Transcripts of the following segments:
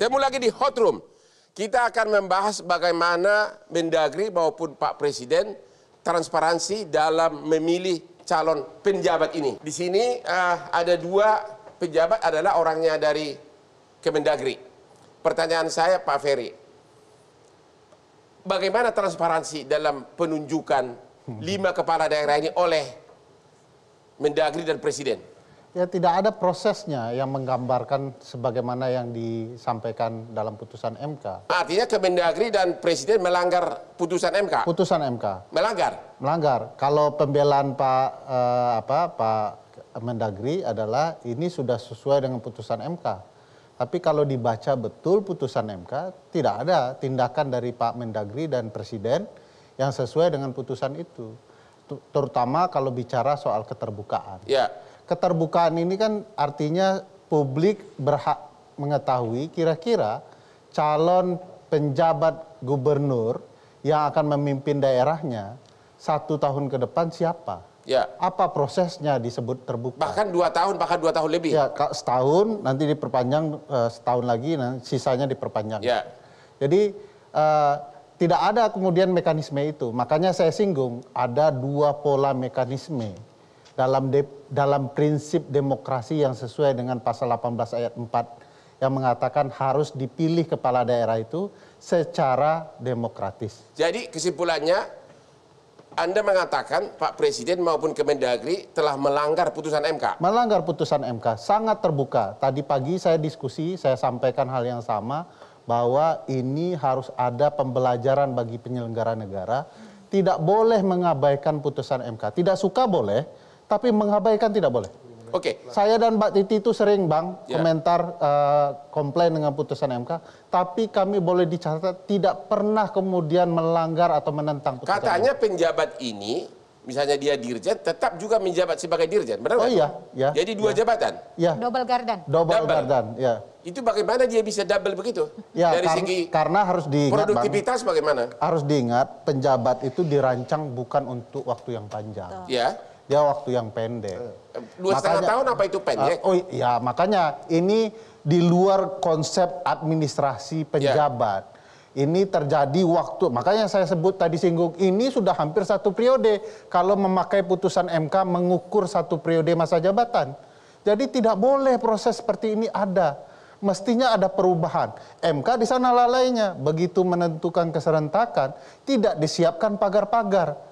Temu lagi di Hot Room. Kita akan membahas bagaimana Mendagri maupun Pak Presiden transparansi dalam memilih calon penjabat ini. Di sini ada dua pejabat adalah orangnya dari Kemendagri. Pertanyaan saya Pak Ferry, bagaimana transparansi dalam penunjukan 5 kepala daerah ini oleh Mendagri dan Presiden? Ya, tidak ada prosesnya yang menggambarkan sebagaimana yang disampaikan dalam putusan MK. Artinya Kemendagri dan Presiden melanggar putusan MK? Putusan MK. Melanggar? Melanggar. Kalau pembelaan Pak Mendagri adalah ini sudah sesuai dengan putusan MK. Tapi kalau dibaca betul putusan MK, tidak ada tindakan dari Pak Mendagri dan Presiden yang sesuai dengan putusan itu. Terutama kalau bicara soal keterbukaan. Ya. Keterbukaan ini kan artinya publik berhak mengetahui kira-kira calon penjabat gubernur yang akan memimpin daerahnya 1 tahun ke depan siapa. Ya. Apa prosesnya disebut terbuka. Bahkan 2 tahun, bahkan 2 tahun lebih. Ya, setahun, nanti diperpanjang setahun lagi, sisanya diperpanjang. Ya. Jadi tidak ada kemudian mekanisme itu. Makanya saya singgung, ada 2 pola mekanisme dalam prinsip demokrasi yang sesuai dengan pasal 18 ayat 4 yang mengatakan harus dipilih kepala daerah itu secara demokratis. Jadi kesimpulannya Anda mengatakan Pak Presiden maupun Kemendagri telah melanggar putusan MK? Melanggar putusan MK, sangat terbuka. Tadi pagi saya diskusi, saya sampaikan hal yang sama, bahwa ini harus ada pembelajaran bagi penyelenggara negara. Tidak boleh mengabaikan putusan MK. Tidak suka boleh, tapi mengabaikan tidak boleh. Oke. Saya dan Mbak Titi itu sering komentar komplain dengan putusan MK, tapi kami boleh dicatat tidak pernah kemudian melanggar atau menentang putusan Katanya MK. penjabat ini, misalnya dia dirjen, tetap juga menjabat sebagai dirjen, benar nggak? Oh iya, ya. Jadi 2 jabatan? Ya. Double gardan. Double gardan, ya. Itu bagaimana dia bisa double begitu? Ya, dari segi karena harus diingat, produktivitas Bang, bagaimana? harus diingat penjabat itu dirancang bukan untuk waktu yang panjang. Ya. Dia waktu yang pendek. 2,5 tahun apa itu pendek? Oh iya, makanya ini di luar konsep administrasi penjabat. Ini terjadi waktu, makanya saya sebut tadi singgung, ini sudah hampir 1 periode. Kalau memakai putusan MK mengukur 1 periode masa jabatan. Jadi tidak boleh proses seperti ini ada. Mestinya ada perubahan. MK di sana lalainya. Begitu menentukan keserentakan, tidak disiapkan pagar-pagar.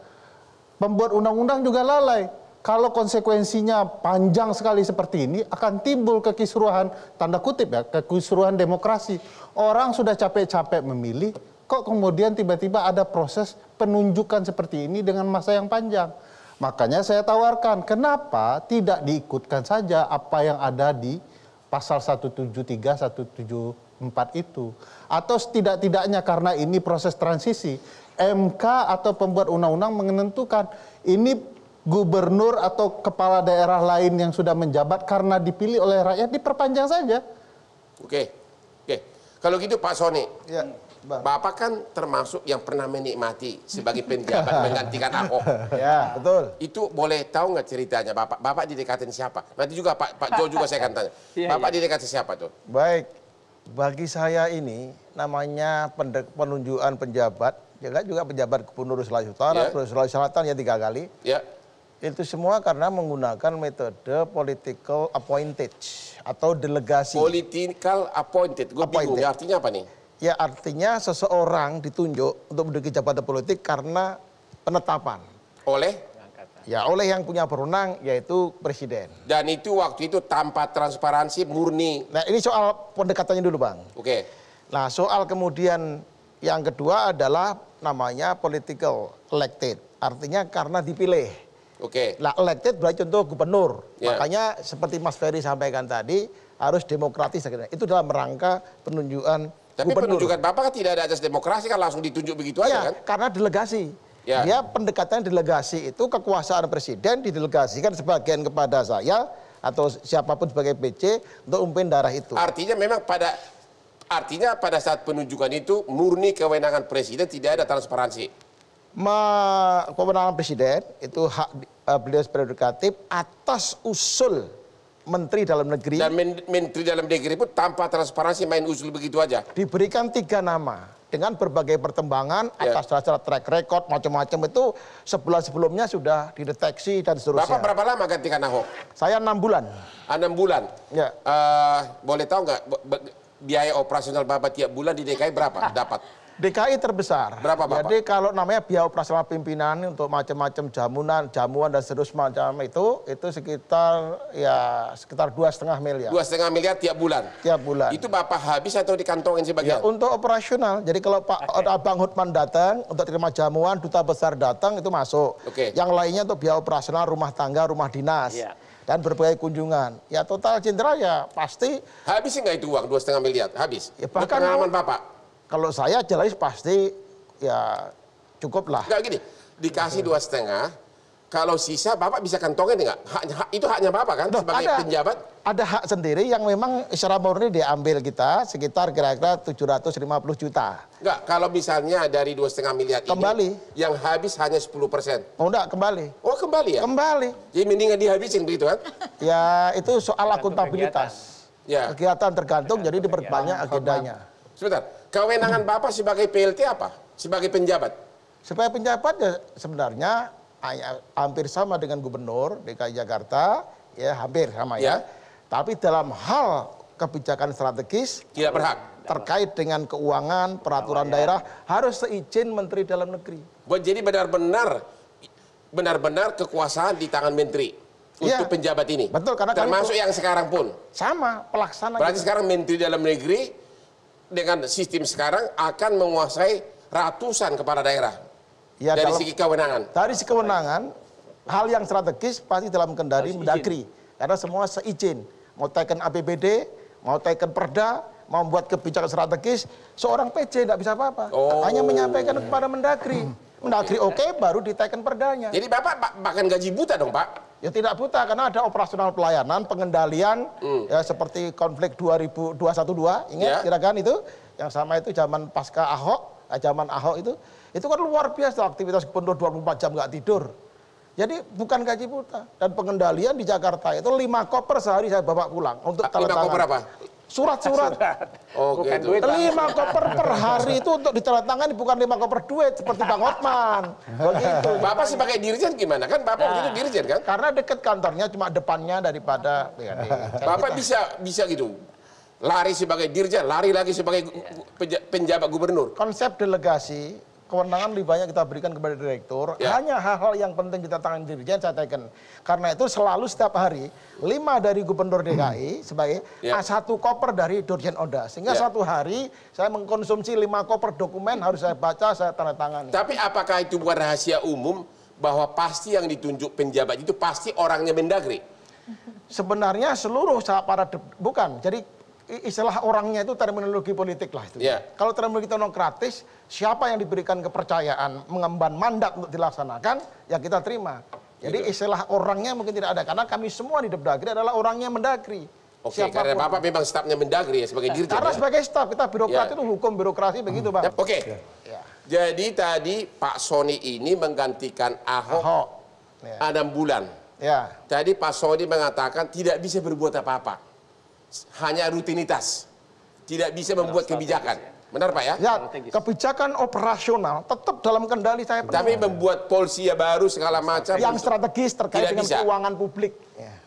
Pembuat undang-undang juga lalai. Kalau konsekuensinya panjang sekali seperti ini, akan timbul kekisruhan, tanda kutip ya, kekisruhan demokrasi. Orang sudah capek-capek memilih, kok kemudian tiba-tiba ada proses penunjukan seperti ini dengan masa yang panjang. Makanya saya tawarkan, kenapa tidak diikutkan saja apa yang ada di pasal 173, 174 itu. Atau setidak-tidaknya karena ini proses transisi, MK atau pembuat undang-undang menentukan ini gubernur atau kepala daerah lain yang sudah menjabat karena dipilih oleh rakyat diperpanjang saja. Oke. Kalau gitu Pak Soni, ya, Bapak kan termasuk yang pernah menikmati sebagai penjabat menggantikan Ahok. Ya, betul. Itu boleh tahu nggak ceritanya Bapak didekatin siapa? Nanti juga Pak Jo juga saya akan tanya. Bapak didekatin siapa tuh? Baik, bagi saya ini namanya penunjukan penjabat, juga pejabat Gubernur Sulawesi Utara, Sulawesi Selatan ya 3 kali. Ya. Itu semua karena menggunakan metode political appointed atau delegasi. Political appointed, gue bingung ya, artinya apa nih? Ya artinya seseorang ditunjuk untuk menduduki jabatan politik karena penetapan. Oleh? Ya oleh yang punya berwenang yaitu Presiden. Dan itu waktu itu tanpa transparansi murni. Nah ini soal pendekatannya dulu Bang. Oke. Nah soal kemudian yang kedua adalah namanya political elected. Artinya karena dipilih. Oke. Nah, elected berarti contoh gubernur. Ya. Makanya seperti Mas Ferry sampaikan tadi harus demokratis. Itu dalam rangka penunjukan Tapi gubernur. penunjukan Bapak kan tidak ada asas demokrasi, kan langsung ditunjuk begitu Ya, aja kan? karena delegasi. Ya. Dia pendekatan delegasi itu kekuasaan presiden didelegasikan sebagian kepada saya atau siapapun sebagai PC untuk memimpin daerah itu. Artinya memang pada saat penunjukan itu murni kewenangan presiden, tidak ada transparansi. Kewenangan presiden itu hak beliau prerogatif atas usul Menteri Dalam Negeri. Dan Menteri Dalam Negeri pun tanpa transparansi main usul begitu aja. Diberikan 3 nama dengan berbagai pertimbangan atas dasar track record macam-macam itu sebulan sebelumnya sudah dideteksi dan seterusnya. Bapak berapa lama gantikan Ahok? Saya 6 bulan. 6 bulan. Ya. Boleh tahu nggak biaya operasional Bapak tiap bulan di DKI berapa dapat? DKI terbesar. Berapa, Bapak? Jadi kalau namanya biaya operasional pimpinan untuk macam-macam jamuan dan seterusnya macam itu sekitar 2,5 miliar. 2,5 miliar tiap bulan. Tiap bulan. Itu Bapak habis atau dikantongin sebagian? Ya, untuk operasional. Jadi kalau Bang Hotman datang untuk terima jamuan, duta besar datang itu masuk. Oke. Yang lainnya untuk biaya operasional rumah tangga, rumah dinas. Dan berbagai kunjungan. Ya total jenderal ya pasti. Habis nggak itu uang 2,5 miliar? Habis. Ya, bahkan pengalaman Bapak. Kalau saya jelas pasti ya cukup lah. Enggak gini, dikasih 2,5, kalau sisa Bapak bisa kantongin nggak? Itu haknya Bapak kan sebagai penjabat? Ada hak sendiri yang memang secara murni diambil kita sekitar kira-kira 750 juta. Enggak, kalau misalnya dari 2,5 miliar kembali. Ini, yang habis hanya 10%. Oh enggak, kembali. Oh kembali ya? Kembali. Jadi mendingan dihabisin begitu kan? Ya itu soal akuntabilitas. Ya. Kegiatan tergantung jadi diperbanyak agendanya. Sebentar, kewenangan Bapak sebagai PLT apa? Sebagai penjabat? Sebagai penjabat ya sebenarnya hampir sama dengan gubernur DKI Jakarta, ya hampir sama ya. Tapi dalam hal kebijakan strategis tidak berhak terkait dengan keuangan, peraturan daerah harus seizin Menteri Dalam Negeri. Jadi benar-benar kekuasaan di tangan Menteri untuk penjabat ini. Betul, karena termasuk yang sekarang pun. Sama pelaksana. Berarti sekarang Menteri Dalam Negeri dengan sistem sekarang akan menguasai ratusan kepala daerah. Ya, dari segi kewenangan. Dari segi kewenangan, hal yang strategis pasti dalam kendali Mendagri. Karena semua seizin. Mau teken APBD, mau teken Perda, mau membuat kebijakan strategis, seorang PJ tidak bisa apa-apa. Hanya menyampaikan kepada Mendagri. Mendagri oke, baru diteken Perdanya. Jadi Bapak bahkan gaji buta dong Pak? Ya tidak buta, karena ada operasional pelayanan, pengendalian, ya seperti konflik 2012, ingat kira-kira itu? Yang sama itu zaman pasca Ahok, zaman Ahok itu kan luar biasa aktivitas gubernur 24 jam nggak tidur. Jadi bukan gaji buta. Dan pengendalian di Jakarta itu 5 koper sehari saya bawa pulang untuk tanda tangan. 5 koper apa? Surat-surat. Oke, gitu. 5 koper per hari itu untuk ditandatangani, bukan 5 koper duit seperti Bang Hotman. Begitu. Bapak sebagai dirjen gimana? Kan Bapak itu dirjen kan? Karena dekat kantornya cuma depannya daripada Bapak bisa gitu. Lari sebagai dirjen, lari lagi sebagai penjabat gubernur. Konsep delegasi, kewenangan lebih banyak kita berikan kepada direktur. Hanya hal-hal yang penting kita tangan dirjen saya teken. Karena itu selalu setiap hari 5 dari gubernur DKI sebagai 1 koper dari Dirjen Oda. Sehingga satu hari saya mengkonsumsi 5 koper dokumen harus saya baca, saya tanda tangani. Tapi apakah itu bukan rahasia umum bahwa pasti yang ditunjuk penjabat itu pasti orangnya Mendagri? Sebenarnya seluruh bukan. Jadi istilah orangnya itu terminologi politik lah itu. Kalau terminologi teknokratis, siapa yang diberikan kepercayaan mengemban mandat untuk dilaksanakan, ya kita terima. Jadi istilah orangnya mungkin tidak ada, karena kami semua di Depdagri adalah orangnya Mendagri. Oke, karena Bapak memang stafnya Mendagri ya sebagai dirjen. Karena sebagai staf, kita birokrat itu hukum birokrasi begitu Bang. Oke. Jadi tadi Pak Soni ini menggantikan Ahok 6 bulan. Tadi Pak Soni mengatakan tidak bisa berbuat apa-apa. Hanya rutinitas, tidak bisa membuat kebijakan. Benar Pak ya? Ya, kebijakan operasional tetap dalam kendali saya. Tapi membuat polisi baru segala macam. Yang strategis terkait dengan keuangan publik.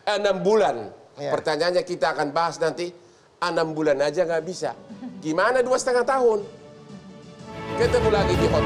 6 bulan. Pertanyaannya kita akan bahas nanti. 6 bulan aja nggak bisa. Gimana 2,5 tahun? Ketemu lagi di Hot.